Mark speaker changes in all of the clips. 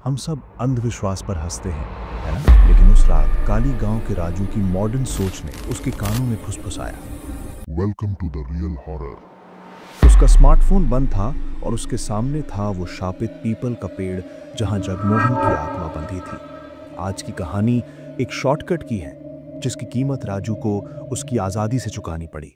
Speaker 1: हम सब अंधविश्वास पर हंसते हैं, है ना? लेकिन उस रात काली गांव के राजू की मॉडर्न सोच ने उसके कानों में फुसफुसाया।
Speaker 2: Welcome to the real horror.
Speaker 1: उसका स्मार्टफोन बंद था और उसके सामने था वो शापित पीपल का पेड़ जहां जगमोहन की आत्मा बंधी थी। आज की कहानी एक शॉर्टकट की है जिसकी कीमत राजू को उसकी आज़ादी से चुकानी पड़ी।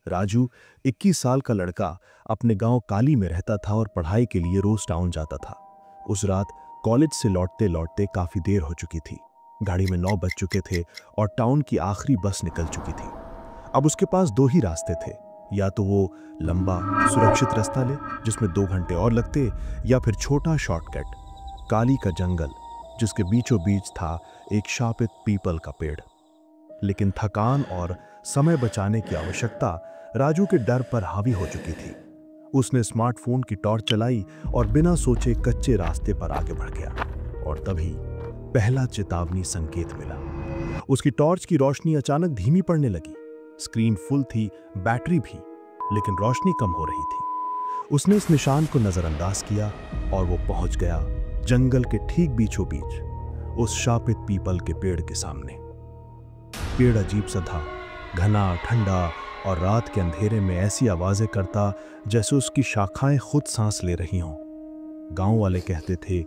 Speaker 1: राजू 21 साल का लड़का अपने गांव काली में रहता था और पढ़ाई के लिए रोज टाउन जाता था। उस रात कॉलेज से लौटते लौटते काफी देर हो चुकी थी। गाड़ी में 9 बज चुके थे और टाउन की आखिरी बस निकल चुकी थी। अब उसके पास दो ही रास्ते थे, या तो वो लंबा सुरक्षित रास्ता ले जिसमें 2 घंटे और लगते, या फिर छोटा शॉर्टकट काली का जंगल जिसके बीचों बीच था एक शापित पीपल का पेड़। लेकिन थकान और समय बचाने की आवश्यकता राजू के डर पर हावी हो चुकी थी। उसने स्मार्टफोन की टॉर्च चलाई और बिना सोचे कच्चे रास्ते पर आगे बढ़ गया। और तभी पहला चेतावनी संकेत मिला। उसकी टॉर्च की रोशनी अचानक धीमी पड़ने लगी। स्क्रीन फुल थी, बैटरी भी, लेकिन रोशनी कम हो रही थी। उसने इस निशान को नजरअंदाज किया और वो पहुंच गया जंगल के ठीक बीचों बीच उस शापित पीपल के पेड़ के सामने। पेड़ अजीब सा था, घना, ठंडा और रात के अंधेरे में ऐसी आवाजें करता जैसे उसकी शाखाएं खुद सांस ले रही हों। गांव वाले कहते थे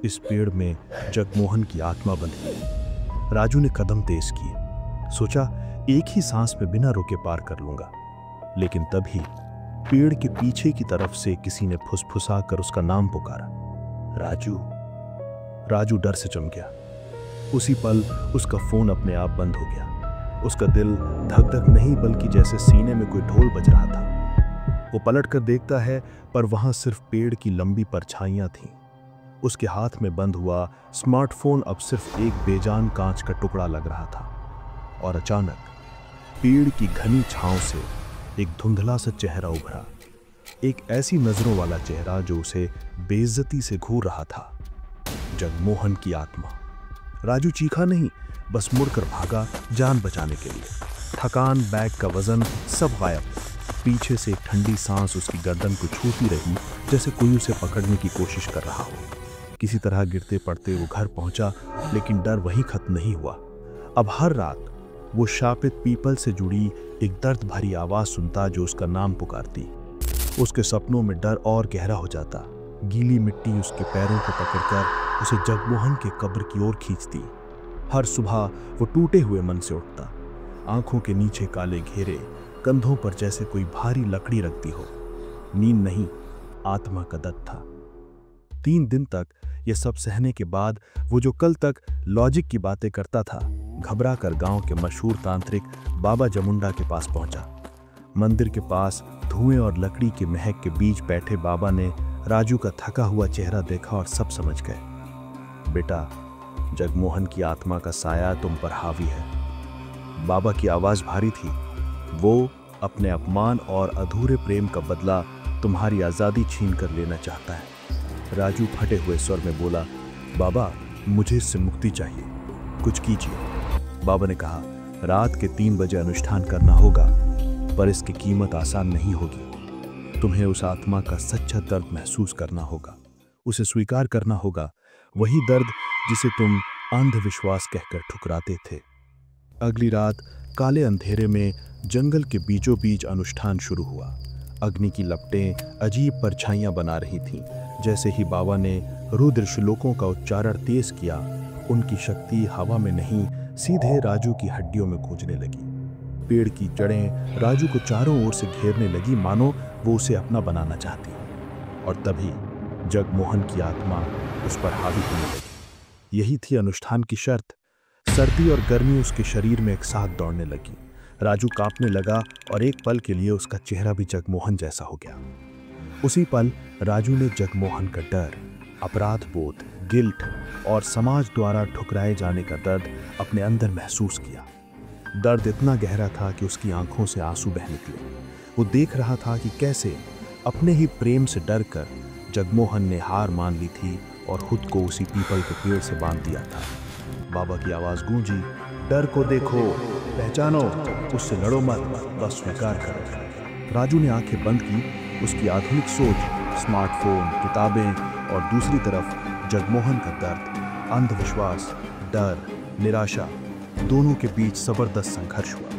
Speaker 1: इस पेड़ में जगमोहन की आत्मा बंधी है। राजू ने कदम तेज किए, सोचा एक ही सांस में बिना रुके पार कर लूंगा। लेकिन तभी पेड़ के पीछे की तरफ से किसी ने फुसफुसा कर उसका नाम पुकारा, राजू। राजू डर से चम गया। उसी पल उसका फोन अपने आप बंद हो गया। उसका दिल धक धक नहीं बल्कि जैसे सीने में कोई ढोल बज रहा था। वो पलट कर देखता है पर वहां सिर्फ पेड़ की लंबी परछाइयां थीं। उसके हाथ में बंद हुआ स्मार्टफोन अब सिर्फ एक बेजान कांच का टुकड़ा लग रहा था। और अचानक पेड़ की घनी छांव से एक धुंधला सा चेहरा उभरा, एक ऐसी नजरों वाला चेहरा जो उसे बेइज्जती से घूर रहा था। जगमोहन की आत्मा। राजू चीखा नहीं, बस मुड़कर भागा जान बचाने के लिए। थकान, बैग का वजन सब गायब। पीछे से एक ठंडी सांस उसकी गर्दन को छूती रही जैसे कोई उसे पकड़ने की कोशिश कर रहा हो। किसी तरह गिरते पड़ते वो घर पहुंचा, लेकिन डर वहीं खत्म नहीं हुआ। अब हर रात वो शापित पीपल से जुड़ी एक दर्द भरी आवाज सुनता जो उसका नाम पुकारती। उसके सपनों में डर और गहरा हो जाता। गीली मिट्टी उसके पैरों को पकड़कर उसे जगमोहन के कब्र की ओर खींचती। हर सुबह वो टूटे हुए मन से उठता, आंखों के नीचे काले घेरे, कंधों पर जैसे कोई भारी लकड़ी रखती हो। नींद नहीं, आत्मा का दर्द था। 3 दिन तक ये सब सहने के बाद वो जो कल तक लॉजिक की बातें करता था, घबरा कर गांव के मशहूर तांत्रिक बाबा जमुंडा के पास पहुंचा। मंदिर के पास धुएं और लकड़ी के महक के बीच बैठे बाबा ने राजू का थका हुआ चेहरा देखा और सब समझ गए। बेटा, जगमोहन की आत्मा का साया तुम पर हावी है। बाबा की आवाज भारी थी। वो अपने अपमान और अधूरे प्रेम का बदला तुम्हारी आजादी छीन कर लेना चाहता है। राजू फटे हुए स्वर में बोला, बाबा, मुझे इससे मुक्ति चाहिए, कुछ कीजिए। बाबा ने कहा, रात के 3 बजे अनुष्ठान करना होगा, पर इसकी कीमत आसान नहीं होगी। तुम्हें उस आत्मा का सच्चा दर्द महसूस करना होगा, उसे स्वीकार करना होगा, वही दर्द जिसे तुम अंधविश्वास कहकर ठुकराते थे। अगली रात काले अंधेरे में जंगल के बीचों बीच अनुष्ठान शुरू हुआ। अग्नि की लपटें अजीब परछाइयां बना रही थीं। जैसे ही बाबा ने रुद्र श्लोकों का उच्चारण तेज किया, उनकी शक्ति हवा में नहीं, सीधे राजू की हड्डियों में गूंजने लगी। पेड़ की जड़ें राजू को चारों ओर से घेरने लगी, मानो वो उसे अपना बनाना चाहती। और तभी जगमोहन की आत्मा उस पर हावी होने लगी। यही थी अनुष्ठान की शर्त। सर्दी और गर्मी उसके शरीर में एक साथ दौड़ने लगी। राजू कांपने लगा और एक पल के लिए उसका चेहरा भी जगमोहन जैसा हो गया। उसी पल राजू ने जगमोहन का डर, अपराध बोध, गिल्ट और समाज द्वारा ठुकराए जाने का दर्द अपने अंदर महसूस किया। दर्द इतना गहरा था कि उसकी आंखों से आंसू बह निकले। वो देख रहा था कि कैसे अपने ही प्रेम से डर कर जगमोहन ने हार मान ली थी और खुद को उसी पीपल के पेड़ से बांध दिया था। बाबा की आवाज गूंजी, डर को देखो, पहचानो, उससे लड़ो मत, बस स्वीकार करो। राजू ने आंखें बंद की। उसकी आधुनिक सोच, स्मार्टफोन, किताबें और दूसरी तरफ जगमोहन का दर्द, अंधविश्वास, डर, निराशा दोनों के बीच जबरदस्त संघर्ष हुआ।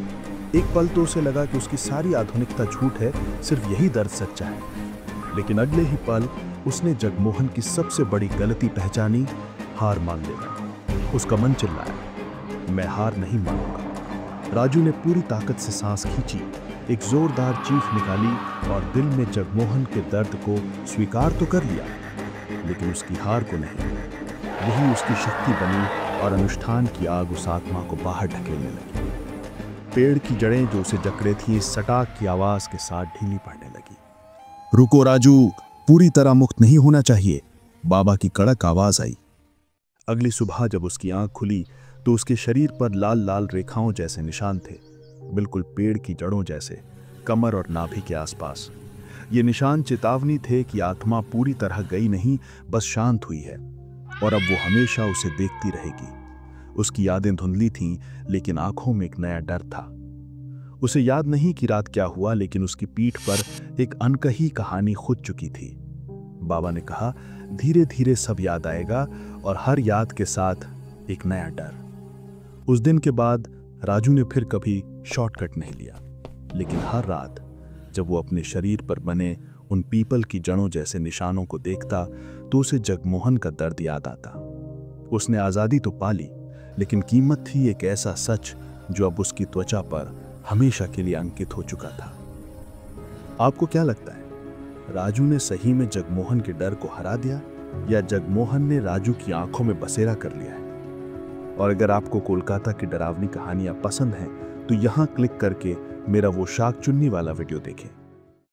Speaker 1: एक पल तो उसे लगा कि उसकी सारी आधुनिकता झूठ है, सिर्फ यही दर्द सच्चा है। लेकिन अगले ही पल उसने जगमोहन की सबसे बड़ी गलती पहचानी, हार मान लेना। उसका मन चिल्लाया, मैं हार नहीं मानूंगा। राजू ने पूरी ताकत से सांस खींची, एक जोरदार चीख निकाली और दिल में जगमोहन के दर्द को स्वीकार तो कर लिया, लेकिन उसकी हार को नहीं। यही उसकी शक्ति बनी और अनुष्ठान की आग उस आत्मा को बाहर ढकेलने लगी। पेड़ की जड़ें जो उसे जकड़े थीं सटाक की आवाज के साथ ढीली पड़ने लगी। रुको राजू, पूरी तरह मुक्त नहीं होना चाहिए, बाबा की कड़क आवाज आई। अगली सुबह जब उसकी आंख खुली तो उसके शरीर पर लाल लाल रेखाओं जैसे निशान थे, बिल्कुल पेड़ की जड़ों जैसे, कमर और नाभि के आसपास। ये निशान चेतावनी थे कि आत्मा पूरी तरह गई नहीं, बस शांत हुई है और अब वो हमेशा उसे देखती रहेगी। उसकी यादें धुंधली थीं, लेकिन आंखों में एक नया डर था। उसे याद नहीं कि रात क्या हुआ, लेकिन उसकी पीठ पर एक अनकही कहानी खुद चुकी थी। बाबा ने कहा, धीरे धीरे सब याद आएगा और हर याद के साथ एक नया डर। उस दिन के बाद राजू ने फिर कभी शॉर्टकट नहीं लिया, लेकिन हर रात जब वो अपने शरीर पर बने उन पीपल की जड़ों जैसे निशानों को देखता तो उसे जगमोहन का दर्द याद आता। उसने आज़ादी तो पा ली, लेकिन कीमत थी एक ऐसा सच जो अब उसकी त्वचा पर हमेशा के लिए अंकित हो चुका था। आपको क्या लगता है, राजू ने सही में जगमोहन के डर को हरा दिया या जगमोहन ने राजू की आंखों में बसेरा कर लिया है? और अगर आपको कोलकाता की डरावनी कहानियां पसंद हैं तो यहां क्लिक करके मेरा वो शाक चुन्नी वाला वीडियो देखें।